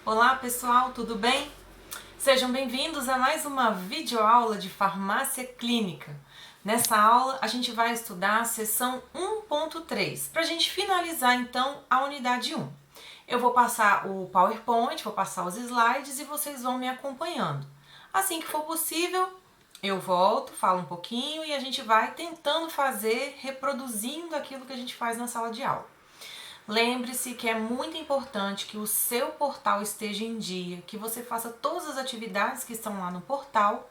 Olá pessoal, tudo bem? Sejam bem-vindos a mais uma videoaula de farmácia clínica. Nessa aula a gente vai estudar a seção 1.3 para a gente finalizar então a unidade 1. Eu vou passar o PowerPoint, vou passar os slides e vocês vão me acompanhando. Assim que for possível, eu volto, falo um pouquinho e a gente vai tentando fazer, reproduzindo aquilo que a gente faz na sala de aula. Lembre-se que é muito importante que o seu portal esteja em dia, que você faça todas as atividades que estão lá no portal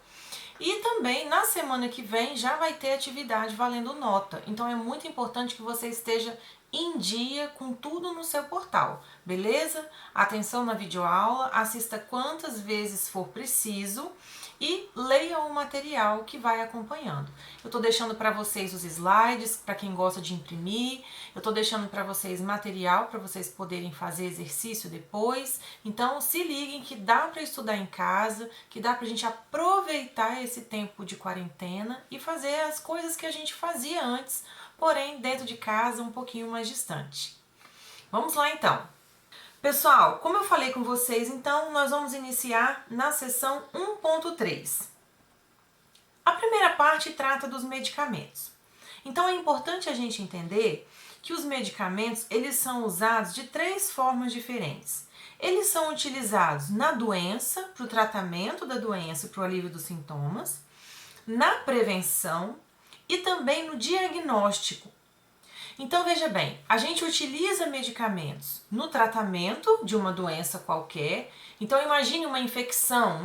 e também na semana que vem já vai ter atividade valendo nota. Então é muito importante que você esteja em dia com tudo no seu portal, beleza? Atenção na videoaula, assista quantas vezes for preciso e leia o material que vai acompanhando. Eu estou deixando para vocês os slides, para quem gosta de imprimir, eu estou deixando para vocês material para vocês poderem fazer exercício depois. Então se liguem que dá para estudar em casa, que dá para a gente aproveitar esse tempo de quarentena e fazer as coisas que a gente fazia antes, porém dentro de casa um pouquinho mais distante. Vamos lá então! Pessoal, como eu falei com vocês, então nós vamos iniciar na seção 1.3. A primeira parte trata dos medicamentos. Então é importante a gente entender que os medicamentos eles são usados de três formas diferentes. Eles são utilizados na doença, para o tratamento da doença e para o alívio dos sintomas, na prevenção e também no diagnóstico. Então veja bem, a gente utiliza medicamentos no tratamento de uma doença qualquer. Então imagine uma infecção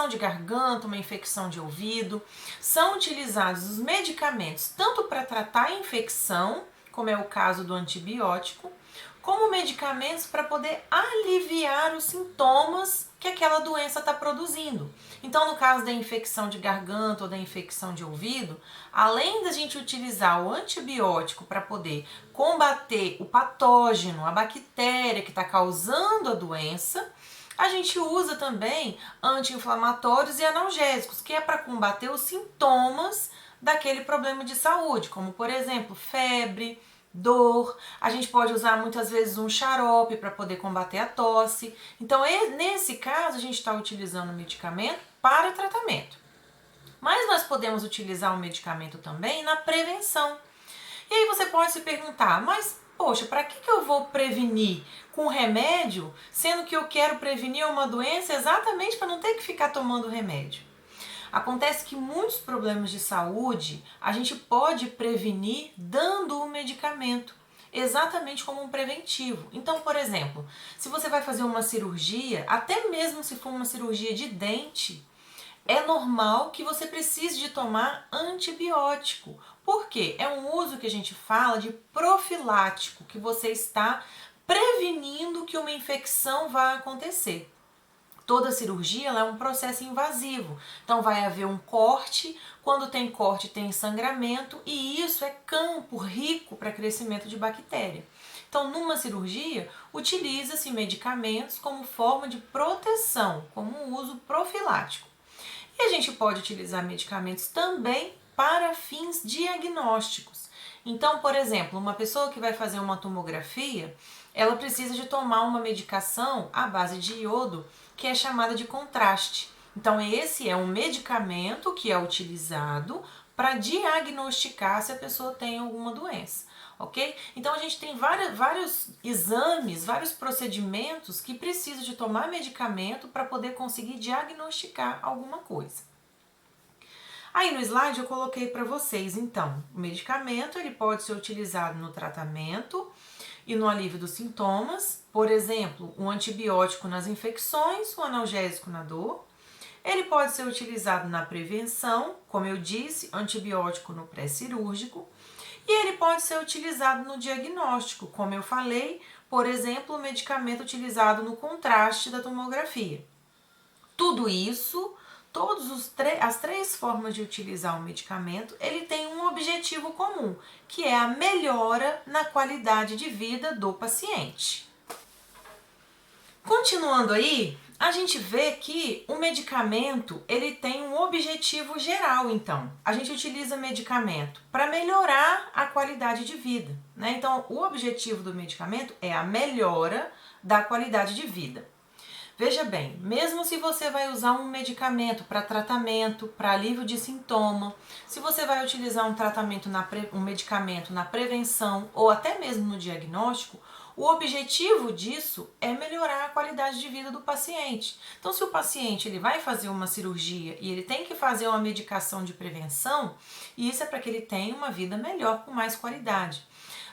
de garganta, uma infecção de ouvido. São utilizados os medicamentos tanto para tratar a infecção, como é o caso do antibiótico, como medicamentos para poder aliviar os sintomas que aquela doença está produzindo. Então, no caso da infecção de garganta ou da infecção de ouvido, além da gente utilizar o antibiótico para poder combater o patógeno, a bactéria que está causando a doença, a gente usa também anti-inflamatórios e analgésicos, que é para combater os sintomas daquele problema de saúde, como por exemplo, febre, dor. A gente pode usar muitas vezes um xarope para poder combater a tosse. Então, nesse caso, a gente está utilizando o medicamento para tratamento. Mas nós podemos utilizar o medicamento também na prevenção. E aí você pode se perguntar, mas poxa, para que eu vou prevenir com remédio, sendo que eu quero prevenir uma doença exatamente para não ter que ficar tomando remédio? Acontece que muitos problemas de saúde a gente pode prevenir dando o medicamento, exatamente como um preventivo. Então, por exemplo, se você vai fazer uma cirurgia, até mesmo se for uma cirurgia de dente, é normal que você precise de tomar antibiótico. Por quê? É um uso que a gente fala de profilático, que você está prevenindo que uma infecção vá acontecer. Toda cirurgia ela é um processo invasivo, então vai haver um corte, quando tem corte tem sangramento e isso é campo rico para crescimento de bactéria. Então numa cirurgia utiliza-se medicamentos como forma de proteção, como um uso profilático. E a gente pode utilizar medicamentos também para fins diagnósticos. Então, por exemplo, uma pessoa que vai fazer uma tomografia, ela precisa de tomar uma medicação à base de iodo, que é chamada de contraste. Então, esse é um medicamento que é utilizado para diagnosticar se a pessoa tem alguma doença, ok? Então, a gente tem vários exames, vários procedimentos que precisam de tomar medicamento para poder conseguir diagnosticar alguma coisa. Aí no slide eu coloquei para vocês, então, o medicamento ele pode ser utilizado no tratamento e no alívio dos sintomas, por exemplo, um antibiótico nas infecções, um analgésico na dor. Ele pode ser utilizado na prevenção, como eu disse, antibiótico no pré-cirúrgico. E ele pode ser utilizado no diagnóstico, como eu falei, por exemplo, o medicamento utilizado no contraste da tomografia. Tudo isso, as três formas de utilizar o medicamento, ele tem um objetivo comum, que é a melhora na qualidade de vida do paciente. Continuando aí, a gente vê que o medicamento ele tem um objetivo geral, então. A gente utiliza medicamento para melhorar a qualidade de vida, né? Então, o objetivo do medicamento é a melhora da qualidade de vida. Veja bem, mesmo se você vai usar um medicamento para tratamento, para alívio de sintoma, se você vai utilizar um medicamento na prevenção ou até mesmo no diagnóstico, o objetivo disso é melhorar a qualidade de vida do paciente. Então, se o paciente ele vai fazer uma cirurgia e ele tem que fazer uma medicação de prevenção, isso é para que ele tenha uma vida melhor, com mais qualidade.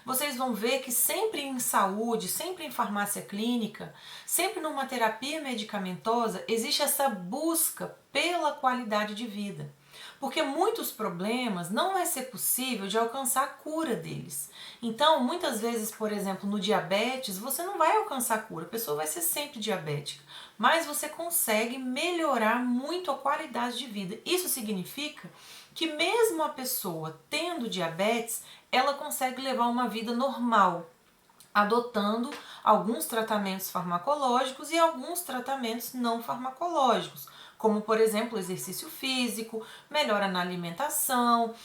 Vocês vão ver que sempre em saúde, sempre em farmácia clínica, sempre numa terapia medicamentosa, existe essa busca pela qualidade de vida. Porque muitos problemas não vai ser possível de alcançar a cura deles. Então, muitas vezes, por exemplo, no diabetes, você não vai alcançar a cura, a pessoa vai ser sempre diabética, mas você consegue melhorar muito a qualidade de vida. Isso significa que mesmo a pessoa tendo diabetes, ela consegue levar uma vida normal, adotando alguns tratamentos farmacológicos e alguns tratamentos não farmacológicos, como por exemplo exercício físico, melhora na alimentação,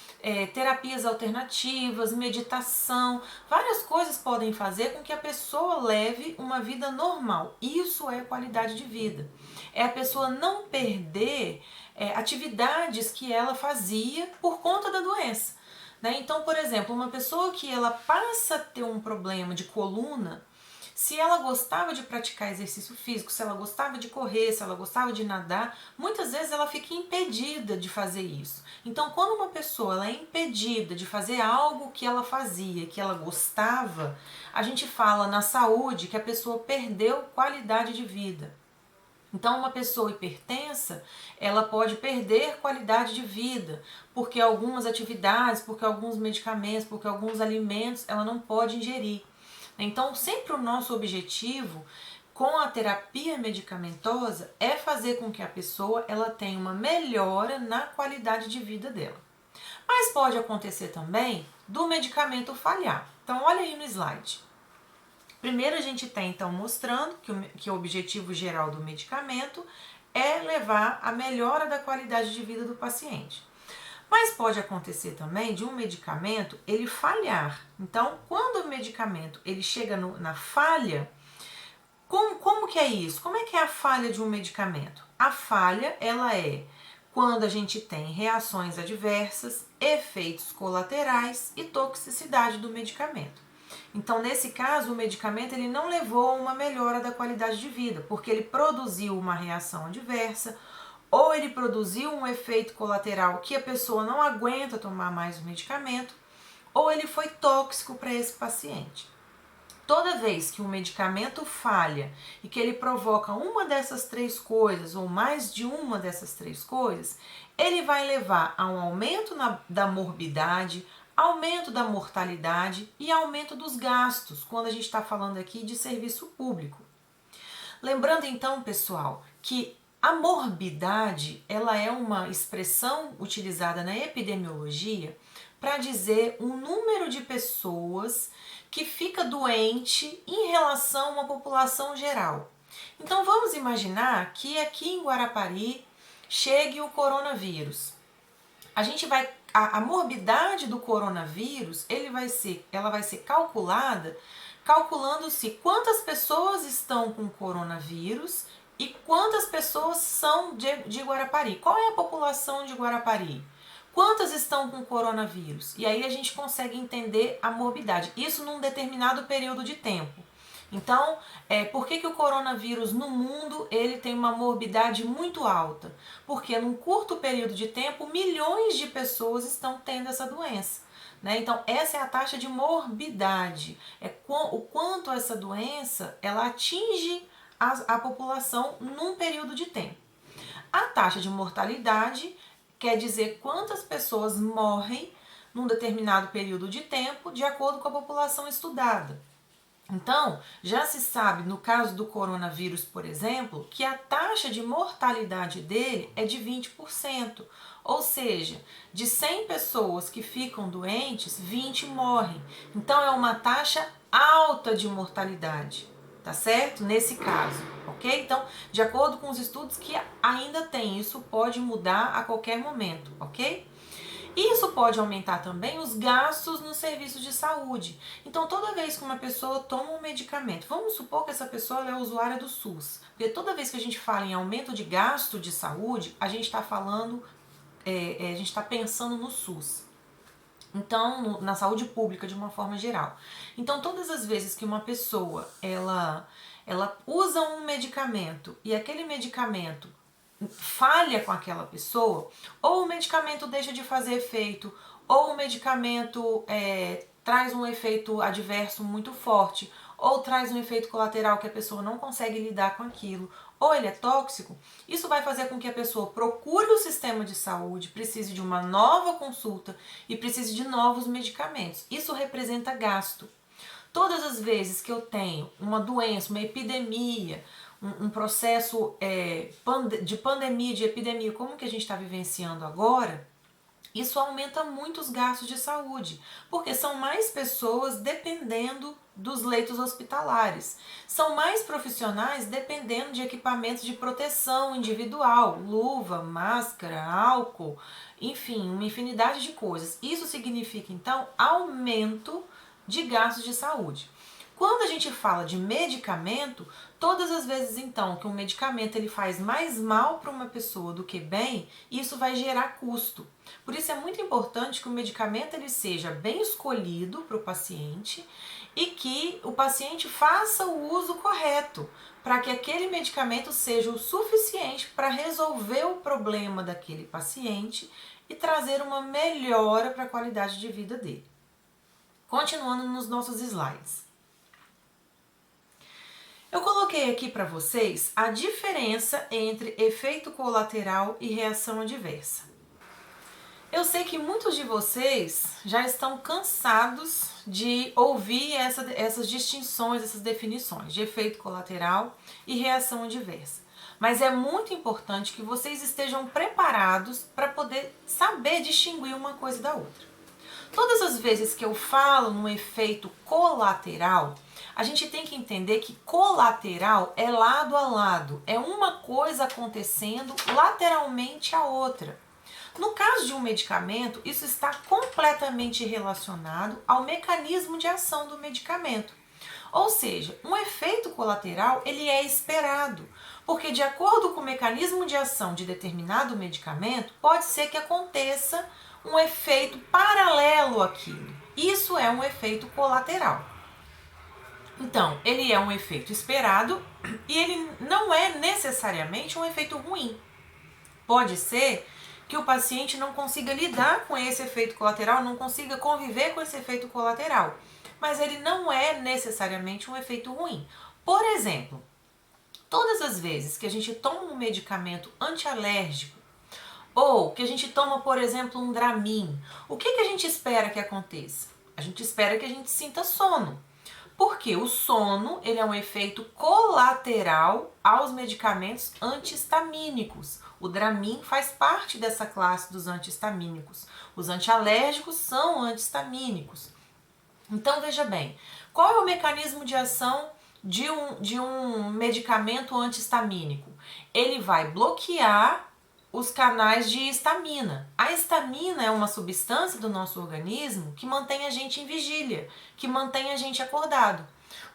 terapias alternativas, meditação, várias coisas podem fazer com que a pessoa leve uma vida normal. Isso é qualidade de vida. É a pessoa não perder atividades que ela fazia por conta da doença. Então, por exemplo, uma pessoa que ela passa a ter um problema de coluna, se ela gostava de praticar exercício físico, se ela gostava de correr, se ela gostava de nadar, muitas vezes ela fica impedida de fazer isso. Então, quando uma pessoa ela é impedida de fazer algo que ela fazia, que ela gostava, a gente fala na saúde que a pessoa perdeu qualidade de vida. Então, uma pessoa hipertensa, ela pode perder qualidade de vida, porque algumas atividades, porque alguns medicamentos, porque alguns alimentos, ela não pode ingerir. Então, sempre o nosso objetivo com a terapia medicamentosa é fazer com que a pessoa ela tenha uma melhora na qualidade de vida dela. Mas pode acontecer também do medicamento falhar. Então, olha aí no slide. Primeiro a gente tem então mostrando que o objetivo geral do medicamento é levar a melhora da qualidade de vida do paciente. Mas pode acontecer também de um medicamento ele falhar. Então, quando o medicamento ele chega na falha, como que é isso? Como é que é a falha de um medicamento? A falha, ela é quando a gente tem reações adversas, efeitos colaterais e toxicidade do medicamento. Então, nesse caso, o medicamento ele não levou a uma melhora da qualidade de vida, porque ele produziu uma reação adversa, ou ele produziu um efeito colateral que a pessoa não aguenta tomar mais o medicamento, ou ele foi tóxico para esse paciente. Toda vez que um medicamento falha e que ele provoca uma dessas três coisas, ou mais de uma dessas três coisas, ele vai levar a um aumento da morbidade, aumento da mortalidade e aumento dos gastos, quando a gente está falando aqui de serviço público. Lembrando então, pessoal, que a morbidade ela é uma expressão utilizada na epidemiologia para dizer um número de pessoas que fica doente em relação a uma população geral. Então vamos imaginar que aqui em Guarapari chegue o coronavírus. A morbidade do coronavírus ela vai ser calculando-se quantas pessoas estão com coronavírus e quantas pessoas são de Guarapari. Qual é a população de Guarapari? Quantas estão com coronavírus? E aí a gente consegue entender a morbidade. Isso num determinado período de tempo. Então, por que o coronavírus no mundo ele tem uma morbidade muito alta? Porque num curto período de tempo, milhões de pessoas estão tendo essa doença. Então, essa é a taxa de morbidade. O quanto essa doença ela atinge a população num período de tempo. A taxa de mortalidade quer dizer quantas pessoas morrem num determinado período de tempo de acordo com a população estudada. Então, já se sabe, no caso do coronavírus, por exemplo, que a taxa de mortalidade dele é de 20%. Ou seja, de 100 pessoas que ficam doentes, 20 morrem. Então, é uma taxa alta de mortalidade, tá certo? Nesse caso, ok? Então, de acordo com os estudos que ainda tem, isso pode mudar a qualquer momento, ok? E isso pode aumentar também os gastos nos serviços de saúde. Então, toda vez que uma pessoa toma um medicamento, vamos supor que essa pessoa é usuária do SUS, porque toda vez que a gente fala em aumento de gasto de saúde, a gente está falando, a gente está pensando no SUS. Então, na saúde pública de uma forma geral. Então, todas as vezes que uma pessoa ela usa um medicamento e aquele medicamento falha com aquela pessoa, ou o medicamento deixa de fazer efeito, ou o medicamento traz um efeito adverso muito forte, ou traz um efeito colateral que a pessoa não consegue lidar com aquilo, ou ele é tóxico, isso vai fazer com que a pessoa procure o sistema de saúde, precise de uma nova consulta e precise de novos medicamentos. Isso representa gasto. Todas as vezes que eu tenho uma doença, uma epidemia, um processo de pandemia, de epidemia, como que a gente está vivenciando agora, isso aumenta muito os gastos de saúde, porque são mais pessoas dependendo dos leitos hospitalares. São mais profissionais dependendo de equipamentos de proteção individual, luva, máscara, álcool, enfim, uma infinidade de coisas. Isso significa, então, aumento de gastos de saúde. Quando a gente fala de medicamento, todas as vezes então que um medicamento ele faz mais mal para uma pessoa do que bem, isso vai gerar custo. Por isso é muito importante que o medicamento ele seja bem escolhido para o paciente e que o paciente faça o uso correto, para que aquele medicamento seja o suficiente para resolver o problema daquele paciente e trazer uma melhora para a qualidade de vida dele. Continuando nos nossos slides. Eu coloquei aqui para vocês a diferença entre efeito colateral e reação adversa. Eu sei que muitos de vocês já estão cansados de ouvir essas distinções, essas definições de efeito colateral e reação adversa. Mas é muito importante que vocês estejam preparados para poder saber distinguir uma coisa da outra. Todas as vezes que eu falo no efeito colateral, a gente tem que entender que colateral é lado a lado, é uma coisa acontecendo lateralmente à outra. No caso de um medicamento, isso está completamente relacionado ao mecanismo de ação do medicamento. Ou seja, um efeito colateral ele é esperado, porque de acordo com o mecanismo de ação de determinado medicamento, pode ser que aconteça um efeito paralelo àquilo. Isso é um efeito colateral. Então, ele é um efeito esperado e ele não é necessariamente um efeito ruim. Pode ser que o paciente não consiga lidar com esse efeito colateral, não consiga conviver com esse efeito colateral, mas ele não é necessariamente um efeito ruim. Por exemplo, todas as vezes que a gente toma um medicamento antialérgico, ou que a gente toma, por exemplo, um Dramin, o que a gente espera que aconteça? A gente espera que a gente sinta sono. Porque o sono ele é um efeito colateral aos medicamentos antihistamínicos. O Dramin faz parte dessa classe dos antihistamínicos. Os antialérgicos são antihistamínicos. Então, veja bem, qual é o mecanismo de ação de um medicamento antihistamínico? Ele vai bloquear os canais de histamina. A histamina é uma substância do nosso organismo que mantém a gente em vigília, que mantém a gente acordado.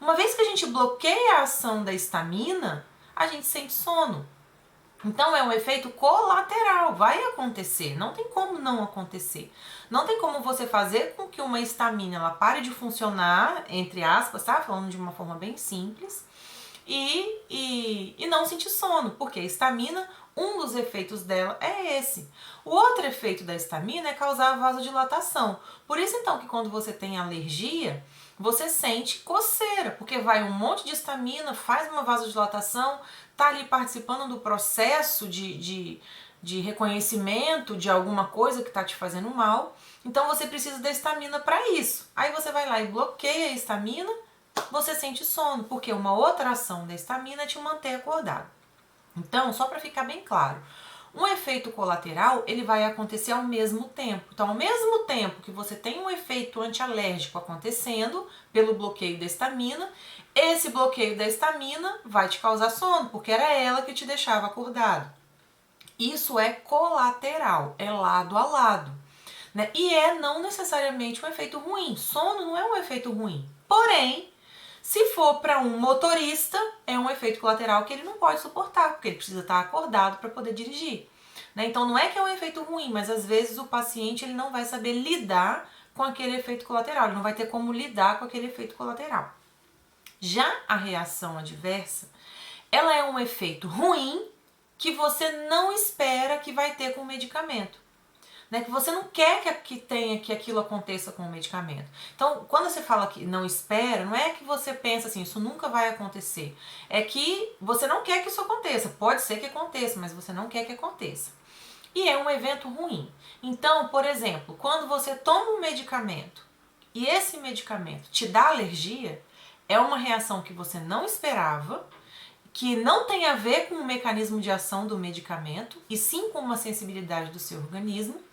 Uma vez que a gente bloqueia a ação da histamina, a gente sente sono. Então é um efeito colateral, vai acontecer, não tem como não acontecer. Não tem como você fazer com que uma histamina ela pare de funcionar, entre aspas, tá? Falando de uma forma bem simples, e não sentir sono, porque a histamina, um dos efeitos dela é esse. O outro efeito da histamina é causar vasodilatação. Por isso então que quando você tem alergia, você sente coceira, porque vai um monte de histamina, faz uma vasodilatação, tá ali participando do processo de reconhecimento de alguma coisa que está te fazendo mal. Então você precisa da histamina para isso. Aí você vai lá e bloqueia a histamina, você sente sono, porque uma outra ação da histamina é te manter acordado. Então, só para ficar bem claro, um efeito colateral ele vai acontecer ao mesmo tempo. Então, ao mesmo tempo que você tem um efeito antialérgico acontecendo pelo bloqueio da histamina, esse bloqueio da histamina vai te causar sono, porque era ela que te deixava acordado. Isso é colateral, é lado a lado. né? E não necessariamente um efeito ruim. Sono não é um efeito ruim. Porém, se for para um motorista, é um efeito colateral que ele não pode suportar, porque ele precisa estar acordado para poder dirigir, né? Então não é que é um efeito ruim, mas às vezes o paciente ele não vai saber lidar com aquele efeito colateral, ele não vai ter como lidar com aquele efeito colateral. Já a reação adversa, ela é um efeito ruim que você não espera que vai ter com o medicamento, né? Que você não quer que aquilo aconteça com o medicamento. Então, quando você fala que não espera, não é que você pensa assim, isso nunca vai acontecer. É que você não quer que isso aconteça. Pode ser que aconteça, mas você não quer que aconteça. E é um evento ruim. Então, por exemplo, quando você toma um medicamento e esse medicamento te dá alergia, é uma reação que você não esperava, que não tem a ver com o mecanismo de ação do medicamento, e sim com uma sensibilidade do seu organismo,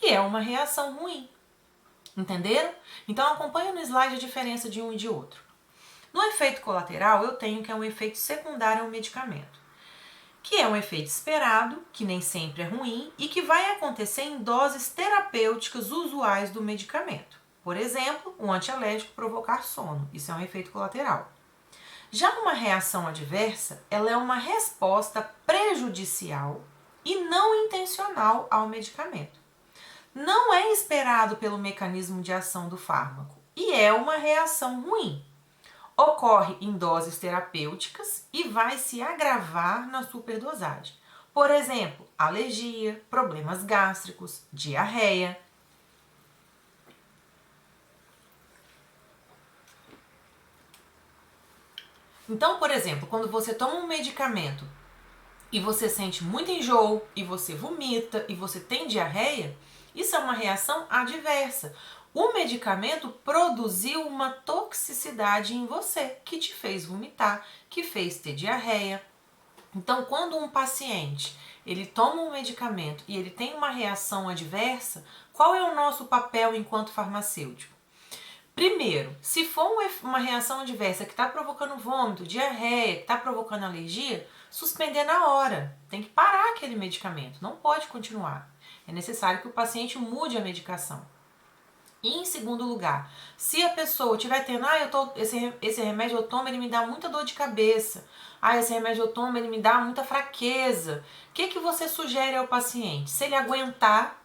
e é uma reação ruim. Entenderam? Então acompanha no slide a diferença de um e de outro. No efeito colateral, eu tenho que é um efeito secundário ao medicamento, que é um efeito esperado, que nem sempre é ruim, e que vai acontecer em doses terapêuticas usuais do medicamento. Por exemplo, um antialérgico provocar sono. Isso é um efeito colateral. Já uma reação adversa, ela é uma resposta prejudicial e não intencional ao medicamento. Não é esperado pelo mecanismo de ação do fármaco e é uma reação ruim. Ocorre em doses terapêuticas e vai se agravar na superdosagem. Por exemplo, alergia, problemas gástricos, diarreia. Então, por exemplo, quando você toma um medicamento e você sente muito enjoo, e você vomita, e você tem diarreia, isso é uma reação adversa. O medicamento produziu uma toxicidade em você, que te fez vomitar, que fez ter diarreia. Então, quando um paciente ele toma um medicamento e ele tem uma reação adversa, qual é o nosso papel enquanto farmacêutico? Primeiro, se for uma reação adversa que está provocando vômito, diarreia, que está provocando alergia, suspender na hora. Tem que parar aquele medicamento, não pode continuar. É necessário que o paciente mude a medicação. E em segundo lugar, se a pessoa estiver tendo, esse remédio eu tomo, ele me dá muita dor de cabeça. Esse remédio eu tomo, ele me dá muita fraqueza. O que você sugere ao paciente? Se ele aguentar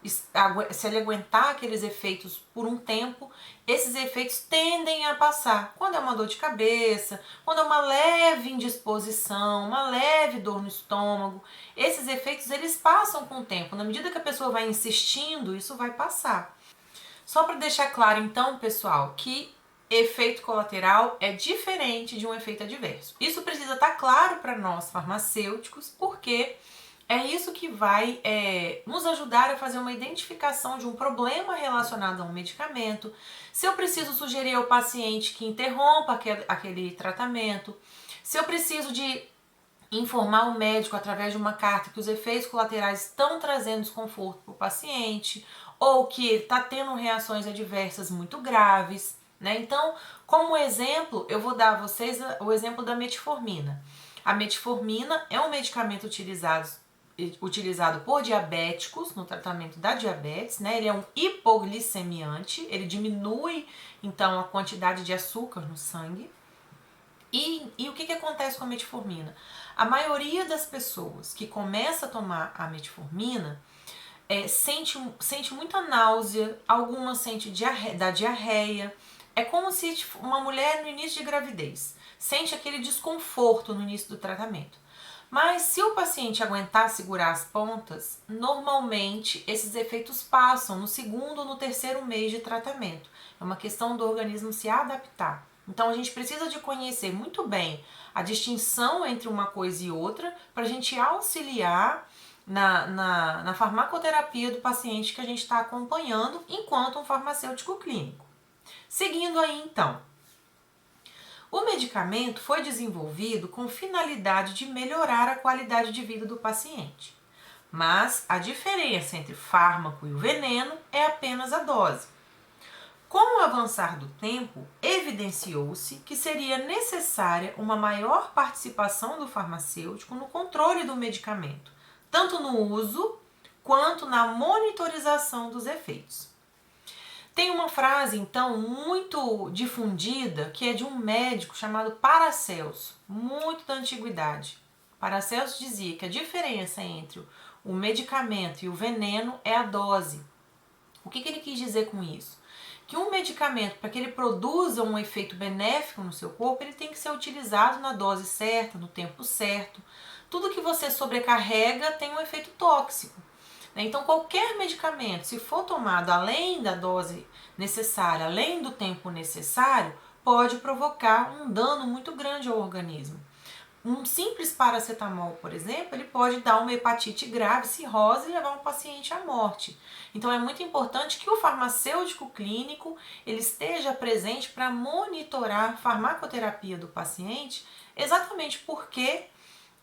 aqueles efeitos por um tempo, esses efeitos tendem a passar. Quando é uma dor de cabeça, quando é uma leve indisposição, uma leve dor no estômago, esses efeitos eles passam com o tempo. Na medida que a pessoa vai insistindo, isso vai passar. Só para deixar claro então, pessoal, que efeito colateral é diferente de um efeito adverso. Isso precisa estar claro para nós farmacêuticos, porque é isso que vai nos ajudar a fazer uma identificação de um problema relacionado a um medicamento. Se eu preciso sugerir ao paciente que interrompa aquele tratamento, se eu preciso de informar o médico através de uma carta que os efeitos colaterais estão trazendo desconforto para o paciente, ou que ele está tendo reações adversas muito graves, né? Então, como exemplo, eu vou dar a vocês o exemplo da metformina. A metformina é um medicamento utilizado por diabéticos no tratamento da diabetes, né? Ele é um hipoglicemiante, ele diminui então a quantidade de açúcar no sangue. E o que acontece com a metformina? A maioria das pessoas que começa a tomar a metformina sente muita náusea, algumas sente diarreia. É como se uma mulher no início de gravidez sente aquele desconforto no início do tratamento. Mas se o paciente aguentar segurar as pontas, normalmente esses efeitos passam no segundo ou no terceiro mês de tratamento. É uma questão do organismo se adaptar. Então a gente precisa de conhecer muito bem a distinção entre uma coisa e outra para a gente auxiliar na farmacoterapia do paciente que a gente está acompanhando enquanto um farmacêutico clínico. Seguindo aí então, o medicamento foi desenvolvido com finalidade de melhorar a qualidade de vida do paciente, mas a diferença entre fármaco e o veneno é apenas a dose. Com o avançar do tempo, evidenciou-se que seria necessária uma maior participação do farmacêutico no controle do medicamento, tanto no uso quanto na monitorização dos efeitos. Tem uma frase, então, muito difundida, que é de um médico chamado Paracelso, muito da antiguidade. Paracelso dizia que a diferença entre o medicamento e o veneno é a dose. O que ele quis dizer com isso? Que um medicamento, para que ele produza um efeito benéfico no seu corpo, ele tem que ser utilizado na dose certa, no tempo certo. Tudo que você sobrecarrega tem um efeito tóxico. Então, qualquer medicamento, se for tomado além da dose necessária, além do tempo necessário, pode provocar um dano muito grande ao organismo. Um simples paracetamol, por exemplo, ele pode dar uma hepatite grave, cirrose e levar um paciente à morte. Então é muito importante que o farmacêutico clínico ele esteja presente para monitorar a farmacoterapia do paciente, exatamente porque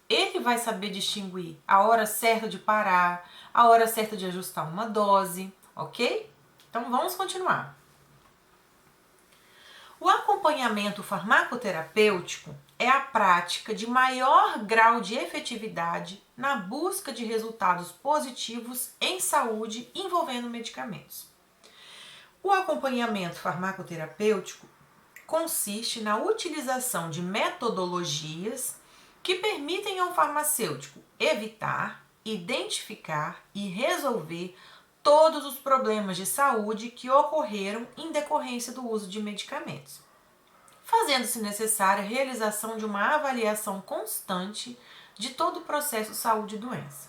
ele vai saber distinguir a hora certa de parar, a hora certa de ajustar uma dose, ok? Então vamos continuar. O acompanhamento farmacoterapêutico é a prática de maior grau de efetividade na busca de resultados positivos em saúde envolvendo medicamentos. O acompanhamento farmacoterapêutico consiste na utilização de metodologias que permitem ao farmacêutico evitar, identificar e resolver todos os problemas de saúde que ocorreram em decorrência do uso de medicamentos, fazendo-se necessária a realização de uma avaliação constante de todo o processo saúde e doença.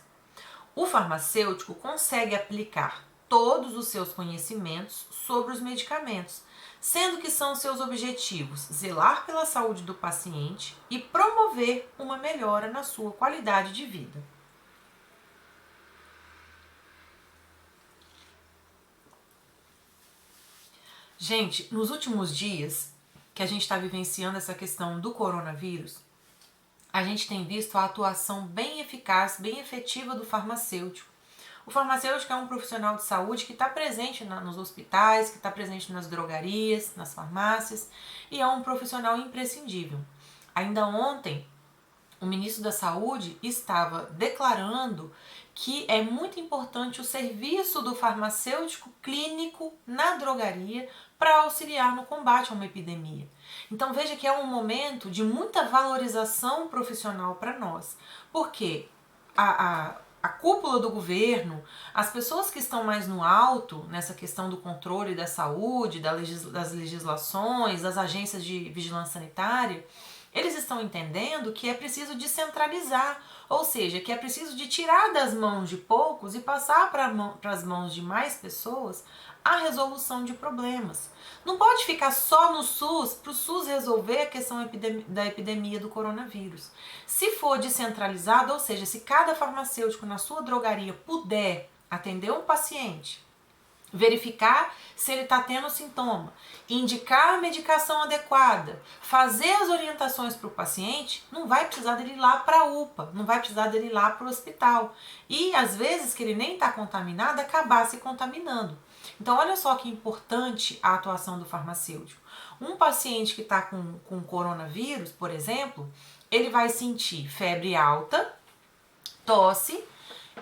O farmacêutico consegue aplicar todos os seus conhecimentos sobre os medicamentos, sendo que são seus objetivos zelar pela saúde do paciente e promover uma melhora na sua qualidade de vida. Gente, nos últimos dias que a gente está vivenciando essa questão do coronavírus, a gente tem visto a atuação bem eficaz, bem efetiva do farmacêutico. O farmacêutico é um profissional de saúde que está presente nos hospitais, que está presente nas drogarias, nas farmácias e é um profissional imprescindível. Ainda ontem, o ministro da Saúde estava declarando que é muito importante o serviço do farmacêutico clínico na drogaria para auxiliar no combate a uma epidemia. Então veja que é um momento de muita valorização profissional para nós, porque a cúpula do governo, as pessoas que estão mais no alto nessa questão do controle da saúde, das legislações, das agências de vigilância sanitária, eles estão entendendo que é preciso descentralizar, ou seja, que é preciso de tirar das mãos de poucos e passar para as mãos de mais pessoas a resolução de problemas. Não pode ficar só no SUS para o SUS resolver a questão da epidemia do coronavírus. Se for descentralizado, ou seja, se cada farmacêutico na sua drogaria puder atender um paciente, verificar se ele está tendo sintoma, indicar a medicação adequada, fazer as orientações para o paciente, não vai precisar dele ir lá para a UPA, não vai precisar dele ir lá para o hospital. E às vezes que ele nem está contaminado, acabar se contaminando. Então olha só que importante a atuação do farmacêutico. Um paciente que está com coronavírus, por exemplo, ele vai sentir febre alta, tosse,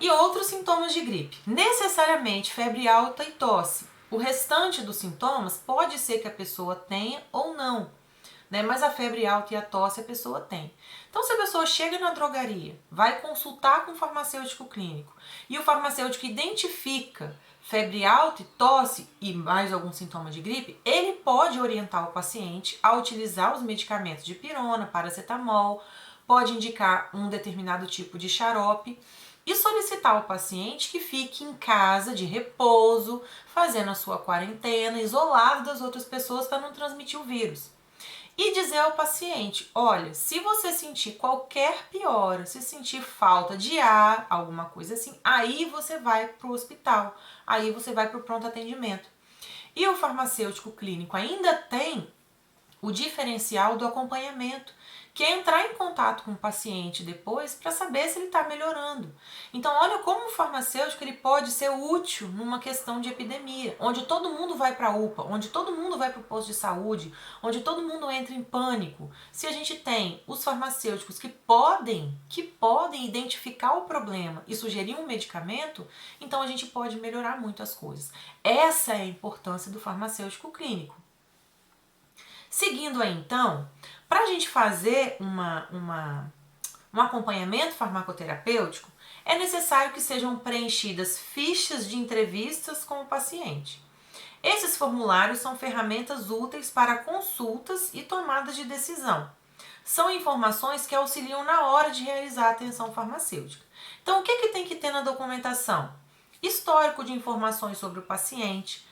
e outros sintomas de gripe. Necessariamente febre alta e tosse. O restante dos sintomas pode ser que a pessoa tenha ou não, né? Mas a febre alta e a tosse a pessoa tem. Então se a pessoa chega na drogaria, vai consultar com o farmacêutico clínico e o farmacêutico identifica febre alta e tosse e mais algum sintoma de gripe, ele pode orientar o paciente a utilizar os medicamentos de pirona, paracetamol, pode indicar um determinado tipo de xarope e solicitar ao paciente que fique em casa de repouso, fazendo a sua quarentena, isolado das outras pessoas para não transmitir o vírus. E dizer ao paciente, olha, se você sentir qualquer piora, se sentir falta de ar, alguma coisa assim, aí você vai para o hospital, aí você vai para o pronto atendimento. E o farmacêutico clínico ainda tem o diferencial do acompanhamento, que é entrar em contato com o paciente depois para saber se ele está melhorando. Então, olha como o farmacêutico ele pode ser útil numa questão de epidemia, onde todo mundo vai para a UPA, onde todo mundo vai para o posto de saúde, onde todo mundo entra em pânico. Se a gente tem os farmacêuticos que podem identificar o problema e sugerir um medicamento, então a gente pode melhorar muito as coisas. Essa é a importância do farmacêutico clínico. Seguindo aí então, para a gente fazer um acompanhamento farmacoterapêutico, é necessário que sejam preenchidas fichas de entrevistas com o paciente. Esses formulários são ferramentas úteis para consultas e tomadas de decisão. São informações que auxiliam na hora de realizar a atenção farmacêutica. Então, o que tem que ter na documentação? Histórico de informações sobre o paciente,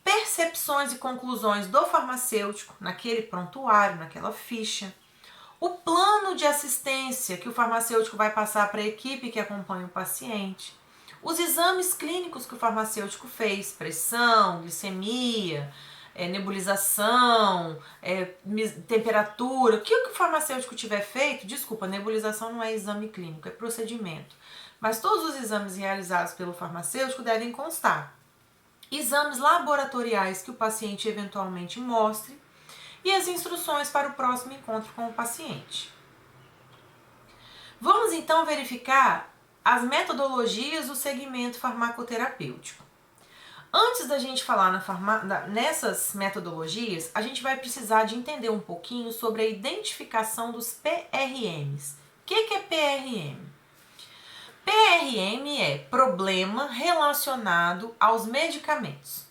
percepções e conclusões do farmacêutico naquele prontuário, naquela ficha, o plano de assistência que o farmacêutico vai passar para a equipe que acompanha o paciente, os exames clínicos que o farmacêutico fez, pressão, glicemia, nebulização, temperatura, o que o farmacêutico tiver feito, desculpa, nebulização não é exame clínico, é procedimento, mas todos os exames realizados pelo farmacêutico devem constar. Exames laboratoriais que o paciente eventualmente mostre e as instruções para o próximo encontro com o paciente. Vamos então verificar as metodologias do segmento farmacoterapêutico. Antes da gente falar nessas metodologias, a gente vai precisar de entender um pouquinho sobre a identificação dos PRMs. O que é PRM? PRM é problema relacionado aos medicamentos.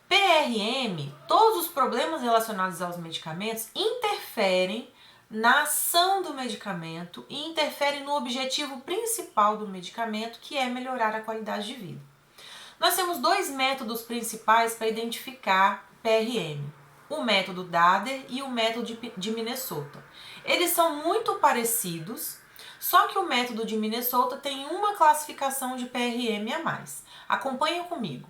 PRM, todos os problemas relacionados aos medicamentos interferem na ação do medicamento e interferem no objetivo principal do medicamento, que é melhorar a qualidade de vida. Nós temos dois métodos principais para identificar PRM. O método Dader e o método de Minnesota. Eles são muito parecidos, só que o método de Minnesota tem uma classificação de PRM a mais. Acompanha comigo.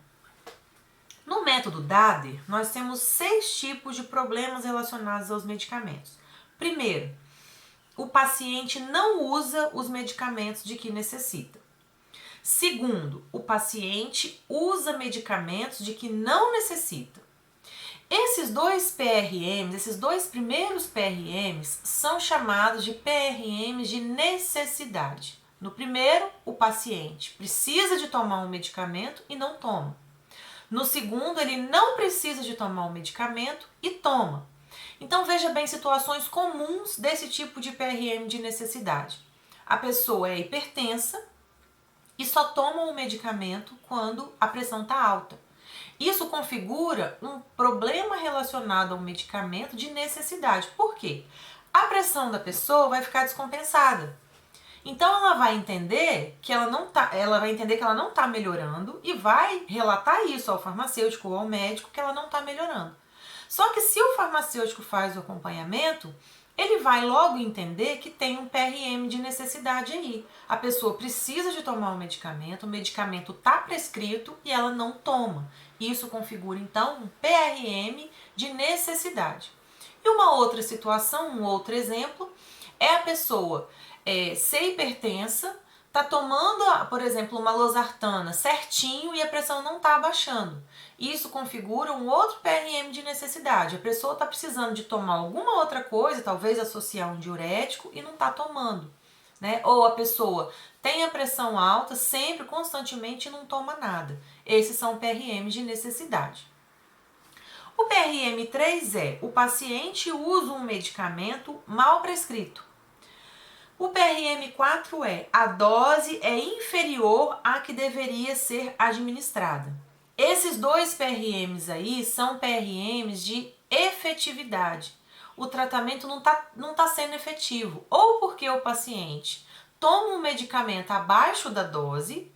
No método Dader, nós temos 6 tipos de problemas relacionados aos medicamentos. Primeiro, o paciente não usa os medicamentos de que necessita. Segundo, o paciente usa medicamentos de que não necessita. Esses dois PRMs, esses dois primeiros PRMs, são chamados de PRMs de necessidade. No primeiro, o paciente precisa de tomar um medicamento e não toma. No segundo, ele não precisa de tomar um medicamento e toma. Então, veja bem situações comuns desse tipo de PRM de necessidade. A pessoa é hipertensa e só toma o medicamento quando a pressão está alta. Isso configura um problema relacionado ao medicamento de necessidade. Por quê? A pressão da pessoa vai ficar descompensada. Então ela vai entender que ela não está melhorando e vai relatar isso ao farmacêutico ou ao médico que ela não está melhorando. Só que se o farmacêutico faz o acompanhamento, ele vai logo entender que tem um PRM de necessidade aí. A pessoa precisa de tomar o medicamento está prescrito e ela não toma. Isso configura então um PRM de necessidade. E uma outra situação, um outro exemplo, é a pessoa ser hipertensa, está tomando, por exemplo, uma losartana certinho e a pressão não está abaixando. Isso configura um outro PRM de necessidade. A pessoa está precisando de tomar alguma outra coisa, talvez associar um diurético e não está tomando, né? Ou a pessoa tem a pressão alta sempre, constantemente e não toma nada. Esses são PRMs de necessidade. O PRM3 é o paciente usa um medicamento mal prescrito. O PRM4 é a dose é inferior à que deveria ser administrada. Esses dois PRMs aí são PRMs de efetividade. O tratamento não tá sendo efetivo, ou porque o paciente toma um medicamento abaixo da dose,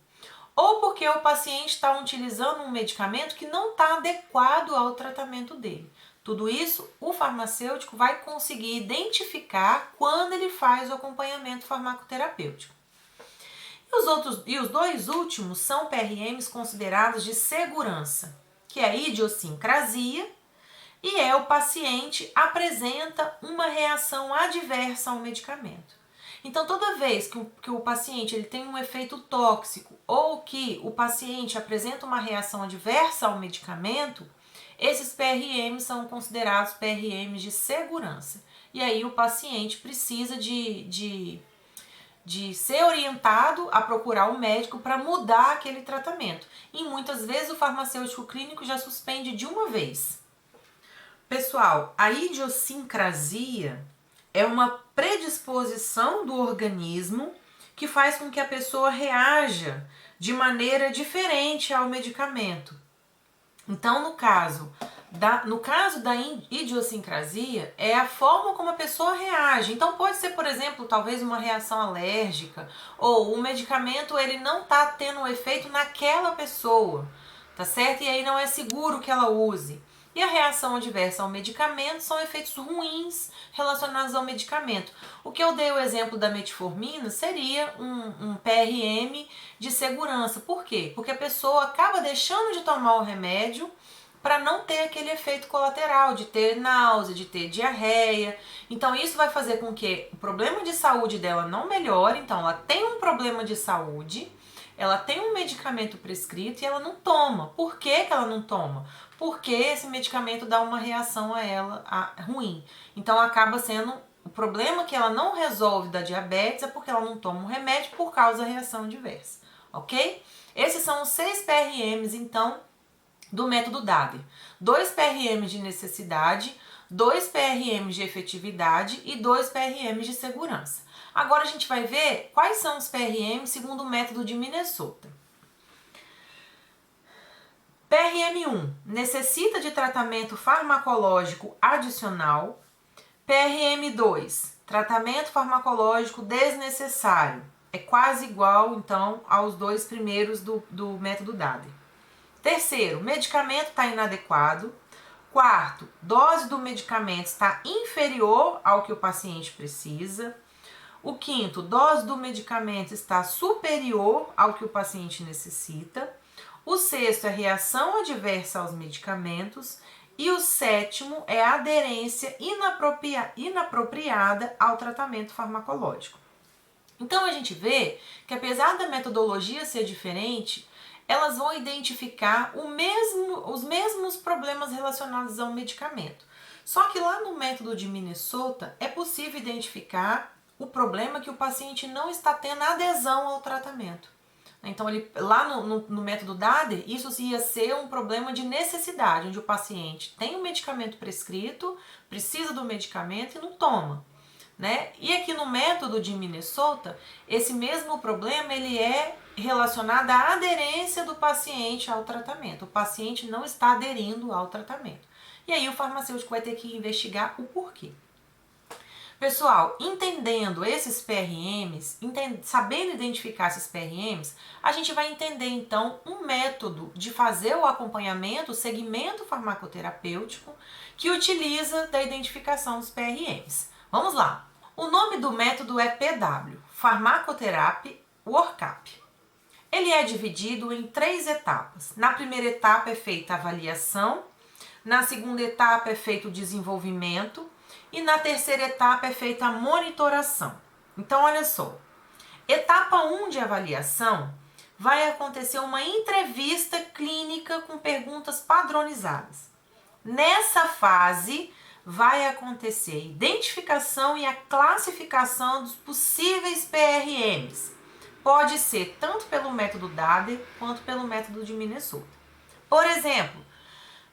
ou porque o paciente está utilizando um medicamento que não está adequado ao tratamento dele. Tudo isso o farmacêutico vai conseguir identificar quando ele faz o acompanhamento farmacoterapêutico. E os dois últimos são PRMs considerados de segurança, que é a idiosincrasia e é o paciente apresenta uma reação adversa ao medicamento. Então, toda vez que o paciente ele tem um efeito tóxico ou que o paciente apresenta uma reação adversa ao medicamento, esses PRMs são considerados PRMs de segurança. E aí o paciente precisa de ser orientado a procurar um médico para mudar aquele tratamento. E muitas vezes o farmacêutico clínico já suspende de uma vez. Pessoal, a idiosincrasia é uma predisposição do organismo que faz com que a pessoa reaja de maneira diferente ao medicamento. Então, no caso da idiosincrasia, é a forma como a pessoa reage. Então, pode ser, por exemplo, talvez uma reação alérgica, ou o medicamento ele não está tendo um efeito naquela pessoa, tá certo? E aí não é seguro que ela use. E a reação adversa ao medicamento são efeitos ruins relacionados ao medicamento. O que eu dei o exemplo da metformina seria um PRM de segurança. Por quê? Porque a pessoa acaba deixando de tomar o remédio para não ter aquele efeito colateral, de ter náusea, de ter diarreia. Então isso vai fazer com que o problema de saúde dela não melhore. Então ela tem um problema de saúde, ela tem um medicamento prescrito e ela não toma. Por que ela não toma? Porque esse medicamento dá uma reação a ela ruim. Então acaba sendo o problema que ela não resolve da diabetes é porque ela não toma o remédio por causa da reação adversa, ok? Esses são os 6 PRMs, então, do método Dader. 2 PRMs de necessidade, 2 PRMs de efetividade e 2 PRMs de segurança. Agora a gente vai ver quais são os PRMs segundo o método de Minnesota. PRM1, necessita de tratamento farmacológico adicional. PRM2, tratamento farmacológico desnecessário. É quase igual, então, aos 2 primeiros do método Dader. Terceiro, medicamento está inadequado. Quarto, dose do medicamento está inferior ao que o paciente precisa. O quinto, dose do medicamento está superior ao que o paciente necessita. O sexto é reação adversa aos medicamentos. E o sétimo é aderência inapropriada ao tratamento farmacológico. Então a gente vê que apesar da metodologia ser diferente, elas vão identificar os mesmos problemas relacionados ao medicamento. Só que lá no método de Minnesota é possível identificar o problema que o paciente não está tendo adesão ao tratamento. Então, lá no método Dader, isso ia ser um problema de necessidade, onde o paciente tem um medicamento prescrito, precisa do medicamento e não toma, né? E aqui no método de Minnesota, esse mesmo problema ele é relacionado à aderência do paciente ao tratamento. O paciente não está aderindo ao tratamento. E aí o farmacêutico vai ter que investigar o porquê. Pessoal, entendendo esses PRMs, sabendo identificar esses PRMs, a gente vai entender então um método de fazer o acompanhamento, o segmento farmacoterapêutico que utiliza da identificação dos PRMs. Vamos lá! O nome do método é PW, Pharmacotherapy Workup. Ele é dividido em 3 etapas. Na primeira etapa é feita a avaliação, na segunda etapa é feito o desenvolvimento, e na terceira etapa é feita a monitoração. Então, olha só. Etapa 1 de avaliação vai acontecer uma entrevista clínica com perguntas padronizadas. Nessa fase, vai acontecer a identificação e a classificação dos possíveis PRMs. Pode ser tanto pelo método Dader quanto pelo método de Minnesota. Por exemplo,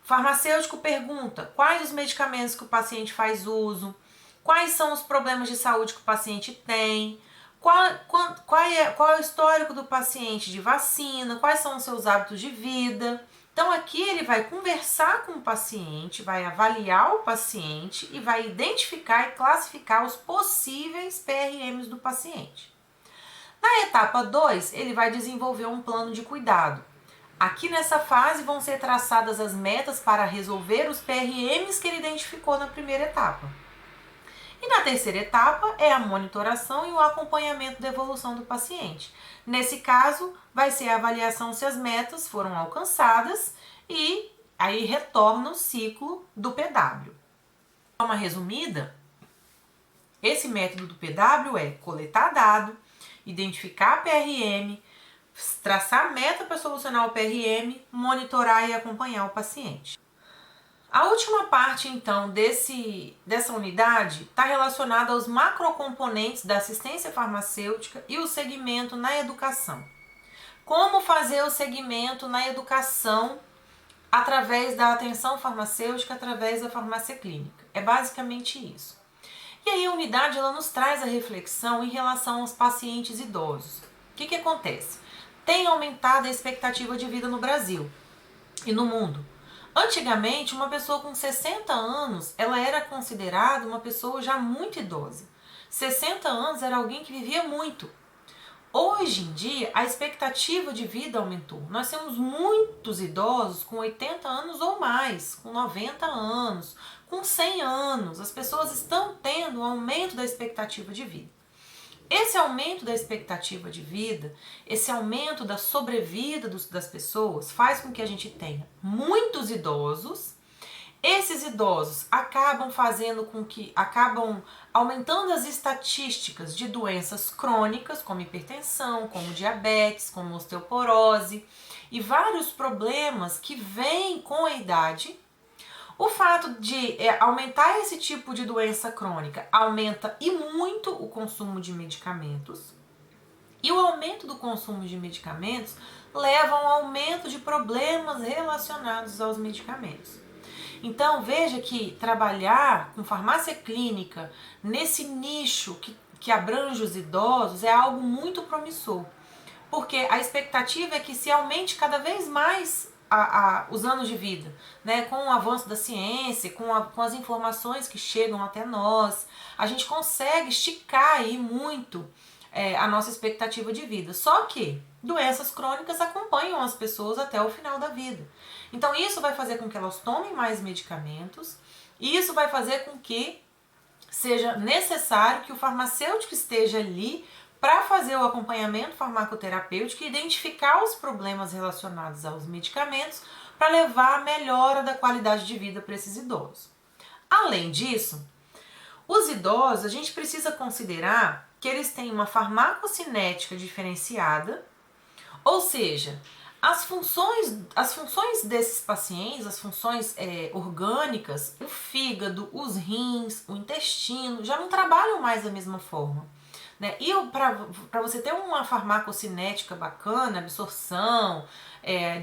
farmacêutico pergunta quais os medicamentos que o paciente faz uso, quais são os problemas de saúde que o paciente tem, qual é o histórico do paciente de vacina, quais são os seus hábitos de vida. Então aqui ele vai conversar com o paciente, vai avaliar o paciente e vai identificar e classificar os possíveis PRMs do paciente. Na etapa 2, ele vai desenvolver um plano de cuidado. Aqui nessa fase vão ser traçadas as metas para resolver os PRMs que ele identificou na primeira etapa. E na terceira etapa é a monitoração e o acompanhamento da evolução do paciente. Nesse caso, vai ser a avaliação se as metas foram alcançadas e aí retorna o ciclo do PW. De forma resumida, esse método do PW é coletar dado, identificar a PRM, traçar meta para solucionar o PRM, monitorar e acompanhar o paciente. A última parte, então, dessa unidade está relacionada aos macrocomponentes da assistência farmacêutica e o segmento na educação. Como fazer o segmento na educação através da atenção farmacêutica, através da farmácia clínica. É basicamente isso. E aí a unidade ela nos traz a reflexão em relação aos pacientes idosos. O que acontece? Tem aumentado a expectativa de vida no Brasil e no mundo. Antigamente, uma pessoa com 60 anos, ela era considerada uma pessoa já muito idosa. 60 anos era alguém que vivia muito. Hoje em dia, a expectativa de vida aumentou. Nós temos muitos idosos com 80 anos ou mais, com 90 anos, com 100 anos. As pessoas estão tendo um aumento da expectativa de vida. Esse aumento da expectativa de vida, esse aumento da sobrevida das pessoas faz com que a gente tenha muitos idosos. Esses idosos acabam aumentando as estatísticas de doenças crônicas, como hipertensão, como diabetes, como osteoporose e vários problemas que vêm com a idade. O fato de aumentar esse tipo de doença crônica aumenta e muito o consumo de medicamentos. E o aumento do consumo de medicamentos leva a um aumento de problemas relacionados aos medicamentos. Então veja que trabalhar com farmácia clínica nesse nicho que abrange os idosos é algo muito promissor. Porque a expectativa é que se aumente cada vez mais os anos de vida, né? Com o avanço da ciência, com as informações que chegam até nós, a gente consegue esticar aí muito a nossa expectativa de vida. Só que doenças crônicas acompanham as pessoas até o final da vida. Então isso vai fazer com que elas tomem mais medicamentos e isso vai fazer com que seja necessário que o farmacêutico esteja ali para fazer o acompanhamento farmacoterapêutico e identificar os problemas relacionados aos medicamentos para levar a melhora da qualidade de vida para esses idosos. Além disso, os idosos, a gente precisa considerar que eles têm uma farmacocinética diferenciada, ou seja, as funções desses pacientes, as funções orgânicas, o fígado, os rins, o intestino, já não trabalham mais da mesma forma. Né? E para você ter uma farmacocinética bacana, absorção,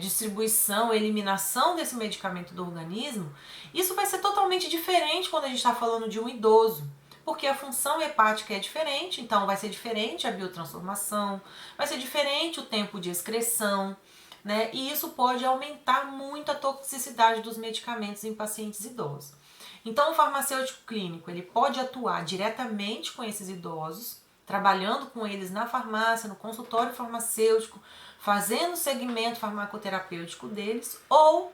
distribuição, eliminação desse medicamento do organismo, isso vai ser totalmente diferente quando a gente está falando de um idoso. Porque a função hepática é diferente, então vai ser diferente a biotransformação, vai ser diferente o tempo de excreção, né? E isso pode aumentar muito a toxicidade dos medicamentos em pacientes idosos. Então o farmacêutico clínico ele pode atuar diretamente com esses idosos, trabalhando com eles na farmácia, no consultório farmacêutico, fazendo o segmento farmacoterapêutico deles, ou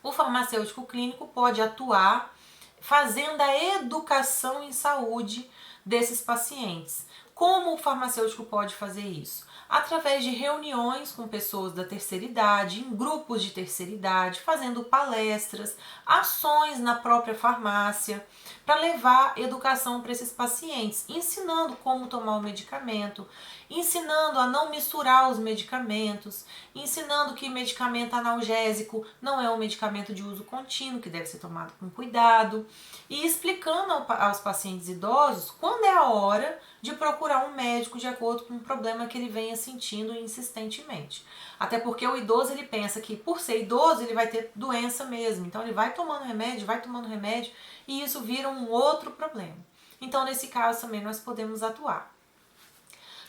o farmacêutico clínico pode atuar fazendo a educação em saúde desses pacientes. Como o farmacêutico pode fazer isso? Através de reuniões com pessoas da terceira idade, em grupos de terceira idade, fazendo palestras, ações na própria farmácia, para levar educação para esses pacientes, ensinando como tomar o medicamento, ensinando a não misturar os medicamentos, ensinando que medicamento analgésico não é um medicamento de uso contínuo, que deve ser tomado com cuidado, e explicando aos pacientes idosos quando é a hora de procurar um médico de acordo com o problema que ele venha sentindo insistentemente. Até porque o idoso ele pensa que por ser idoso ele vai ter doença mesmo, então ele vai tomando remédio e isso vira um outro problema. Então nesse caso também nós podemos atuar.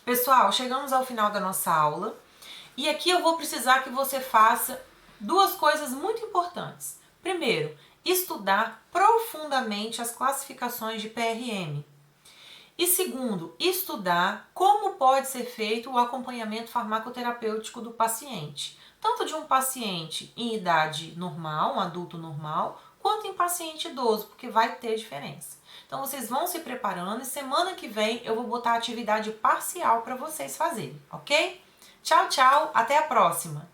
Pessoal, chegamos ao final da nossa aula e aqui eu vou precisar que você faça duas coisas muito importantes. Primeiro, estudar profundamente as classificações de PRM. E segundo, estudar como pode ser feito o acompanhamento farmacoterapêutico do paciente. Tanto de um paciente em idade normal, um adulto normal, quanto em paciente idoso, porque vai ter diferença. Então vocês vão se preparando e semana que vem eu vou botar atividade parcial para vocês fazerem, ok? Tchau, tchau, até a próxima!